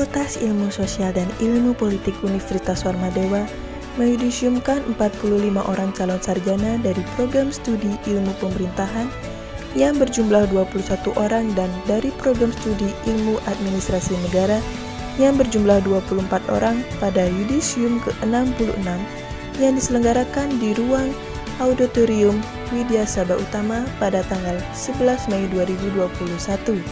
Fakultas Ilmu Sosial dan Ilmu Politik Universitas Warmadewa meyudisiumkan 45 orang calon sarjana dari program studi Ilmu Pemerintahan yang berjumlah 21 orang dan dari program studi Ilmu Administrasi Negara yang berjumlah 24 orang pada yudisium ke-66 yang diselenggarakan di ruang Auditorium Widya Sabah Utama pada tanggal 11 Mei 2021.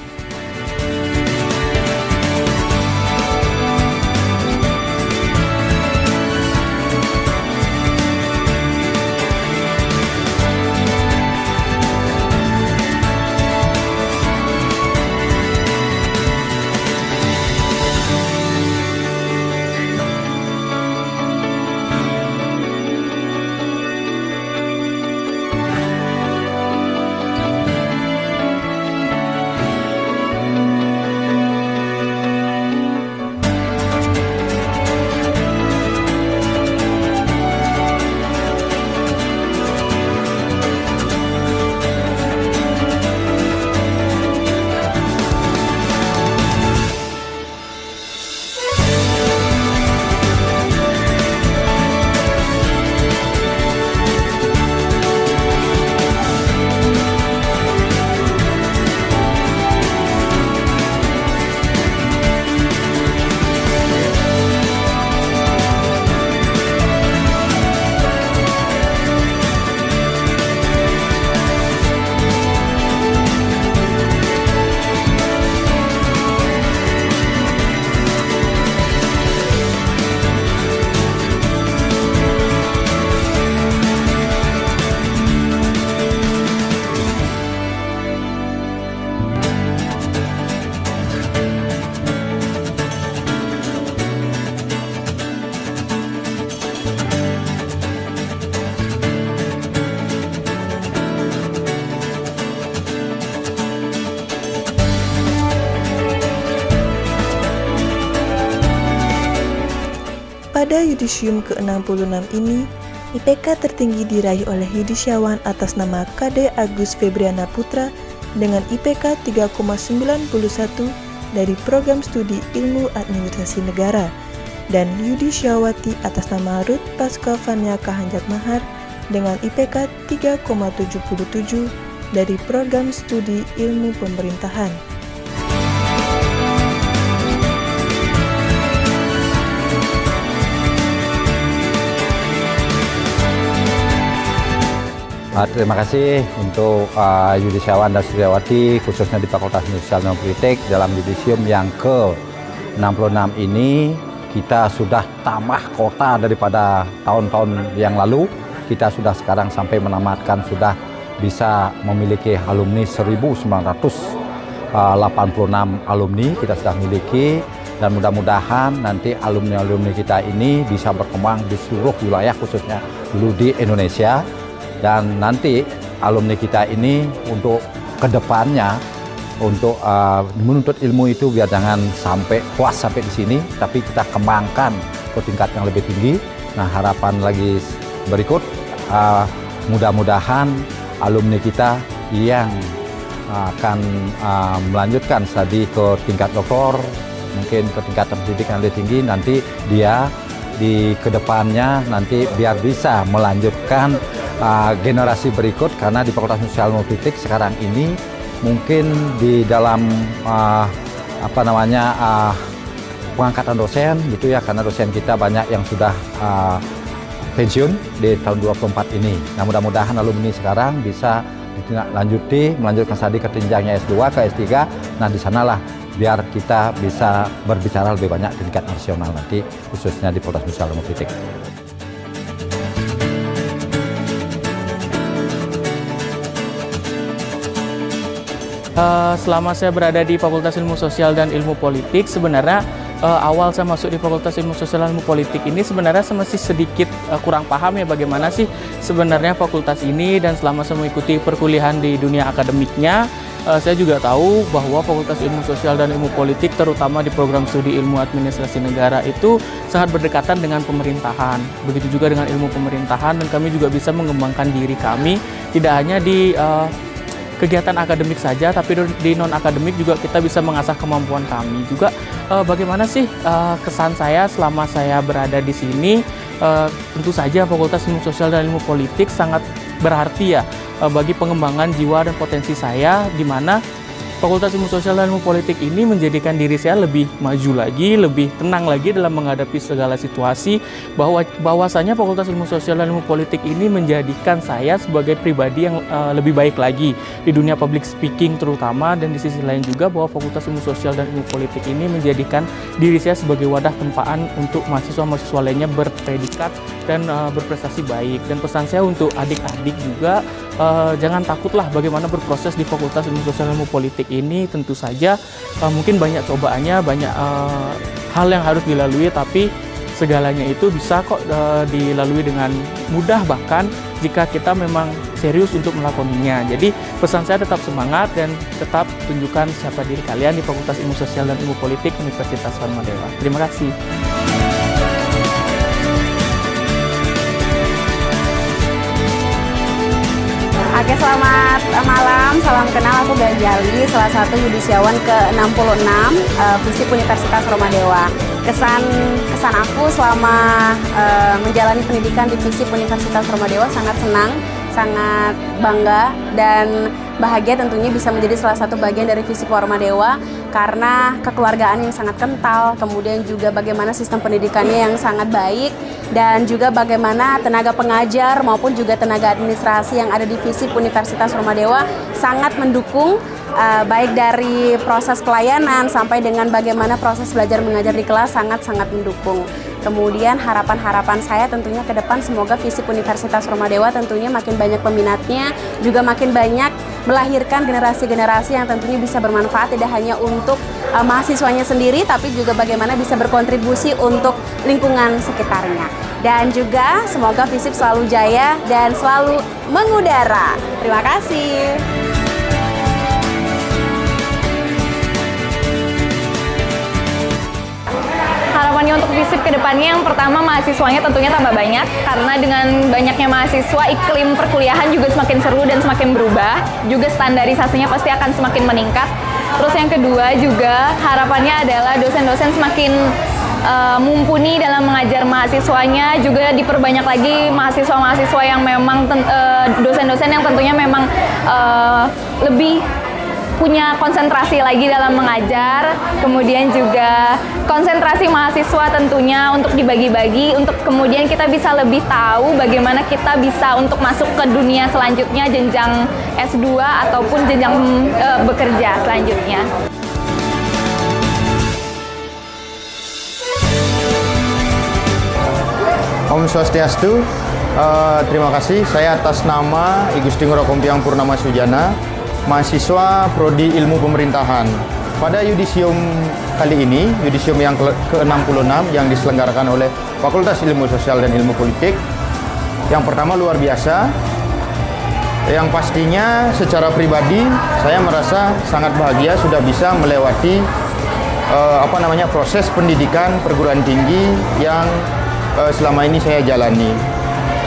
Pada yudisium ke-66 ini, IPK tertinggi diraih oleh yudisiawan atas nama KD Agus Febriana Putra dengan IPK 3,91 dari program studi Ilmu Administrasi Negara dan yudisiawati atas nama Ruth Pasca Vanya Kahanjat Mahar dengan IPK 3,77 dari program studi Ilmu Pemerintahan. Terima kasih untuk yudisiawan dan yudisiawati khususnya di Fakultas Sosial dan Politik dalam yudisium yang ke-66 ini. Kita sudah tambah kota daripada tahun-tahun yang lalu. Kita sudah sekarang sampai menamatkan sudah bisa memiliki alumni 1.986 alumni kita sudah miliki, dan mudah-mudahan nanti alumni-alumni kita ini bisa berkembang di seluruh wilayah khususnya dulu di Indonesia. Dan nanti alumni kita ini untuk kedepannya untuk menuntut ilmu itu biar jangan sampai puas sampai di sini, tapi kita kembangkan ke tingkat yang lebih tinggi. Nah, harapan lagi berikut mudah-mudahan alumni kita yang akan melanjutkan studi ke tingkat doktor, mungkin ke tingkat pendidikan lebih tinggi, nanti dia di kedepannya nanti biar bisa melanjutkan generasi berikut, karena di Fakultas Sosial dan Politik sekarang ini mungkin di dalam pengangkatan dosen gitu ya, karena dosen kita banyak yang sudah pensiun di tahun 2024 ini. Nah, mudah-mudahan alumni sekarang bisa melanjutkan studi ke jenjangnya S2 ke S3. Nah, di sanalah biar kita bisa berbicara lebih banyak di tingkat nasional nanti, khususnya di Fakultas Sosial dan Politik. Selama saya berada di Fakultas Ilmu Sosial dan Ilmu Politik, sebenarnya awal saya masuk di Fakultas Ilmu Sosial dan Ilmu Politik ini sebenarnya saya masih sedikit kurang paham ya bagaimana sih sebenarnya fakultas ini, dan selama saya mengikuti perkuliahan di dunia akademiknya, saya juga tahu bahwa Fakultas Ilmu Sosial dan Ilmu Politik terutama di program studi Ilmu Administrasi Negara itu sangat berdekatan dengan pemerintahan. Begitu juga dengan ilmu pemerintahan, dan kami juga bisa mengembangkan diri kami tidak hanya di kegiatan akademik saja, tapi di non-akademik juga kita bisa mengasah kemampuan kami. Juga bagaimana sih kesan saya selama saya berada di sini, tentu saja Fakultas Ilmu Sosial dan Ilmu Politik sangat berarti ya bagi pengembangan jiwa dan potensi saya, di mana Fakultas Ilmu Sosial dan Ilmu Politik ini menjadikan diri saya lebih maju lagi, lebih tenang lagi dalam menghadapi segala situasi, bahwasanya Fakultas Ilmu Sosial dan Ilmu Politik ini menjadikan saya sebagai pribadi yang lebih baik lagi di dunia public speaking terutama, dan di sisi lain juga bahwa Fakultas Ilmu Sosial dan Ilmu Politik ini menjadikan diri saya sebagai wadah tempaan untuk mahasiswa-mahasiswa lainnya berpredikat dan berprestasi baik. Dan pesan saya untuk adik-adik juga, jangan takutlah bagaimana berproses di Fakultas Ilmu Sosial dan Ilmu Politik ini. Tentu saja mungkin banyak cobaannya, banyak hal yang harus dilalui, tapi segalanya itu bisa kok dilalui dengan mudah, bahkan jika kita memang serius untuk melakoninya. Jadi pesan saya tetap semangat dan tetap tunjukkan siapa diri kalian di Fakultas Ilmu Sosial dan Ilmu Politik Universitas Warmadewa. Terima kasih. Oke, selamat malam, salam kenal, aku Ganjali, salah satu yudisiawan ke-66 FISIP Universitas Warmadewa. Kesan aku selama menjalani pendidikan di FISIP Universitas Warmadewa sangat senang, sangat bangga dan bahagia tentunya bisa menjadi salah satu bagian dari FISIP Warmadewa karena kekeluargaan yang sangat kental, kemudian juga bagaimana sistem pendidikannya yang sangat baik, dan juga bagaimana tenaga pengajar maupun juga tenaga administrasi yang ada di FISIP Universitas Warmadewa sangat mendukung, baik dari proses pelayanan sampai dengan bagaimana proses belajar mengajar di kelas sangat-sangat mendukung. Kemudian harapan-harapan saya tentunya ke depan semoga FISIP Universitas Warmadewa tentunya makin banyak peminatnya, juga makin banyak melahirkan generasi-generasi yang tentunya bisa bermanfaat tidak hanya untuk mahasiswanya sendiri, tapi juga bagaimana bisa berkontribusi untuk lingkungan sekitarnya. Dan juga semoga FISIP selalu jaya dan selalu mengudara. Terima kasih. Harapannya untuk FISIP ke depannya, yang pertama mahasiswanya tentunya tambah banyak, karena dengan banyaknya mahasiswa iklim perkuliahan juga semakin seru dan semakin berubah, juga standarisasinya pasti akan semakin meningkat. Terus yang kedua juga harapannya adalah dosen-dosen semakin mumpuni dalam mengajar mahasiswanya, juga diperbanyak lagi mahasiswa-mahasiswa yang memang dosen-dosen yang tentunya memang lebih punya konsentrasi lagi dalam mengajar, kemudian juga konsentrasi mahasiswa tentunya untuk dibagi-bagi, untuk kemudian kita bisa lebih tahu bagaimana kita bisa untuk masuk ke dunia selanjutnya, jenjang S2 ataupun jenjang bekerja selanjutnya. Om Swastiastu, terima kasih. Saya atas nama I Gusti Ngurah Kompiang Purnama Sujana, mahasiswa Prodi Ilmu Pemerintahan. Pada yudisium kali ini, yudisium yang ke-66 yang diselenggarakan oleh Fakultas Ilmu Sosial dan Ilmu Politik, yang pertama luar biasa. Yang pastinya secara pribadi saya merasa sangat bahagia sudah bisa melewati proses pendidikan perguruan tinggi yang selama ini saya jalani.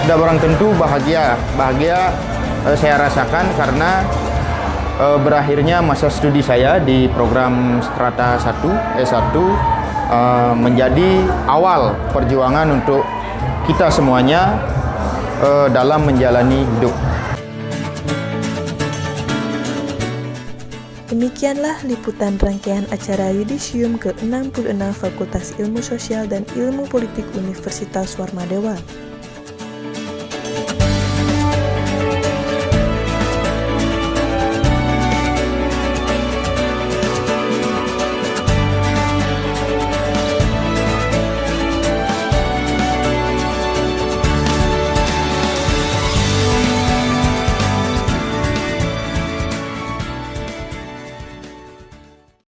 Sudah barang tentu bahagia saya rasakan karena berakhirnya masa studi saya di program Strata 1 S1 menjadi awal perjuangan untuk kita semuanya dalam menjalani hidup. Demikianlah liputan rangkaian acara yudisium ke-66 Fakultas Ilmu Sosial dan Ilmu Politik Universitas Warmadewa.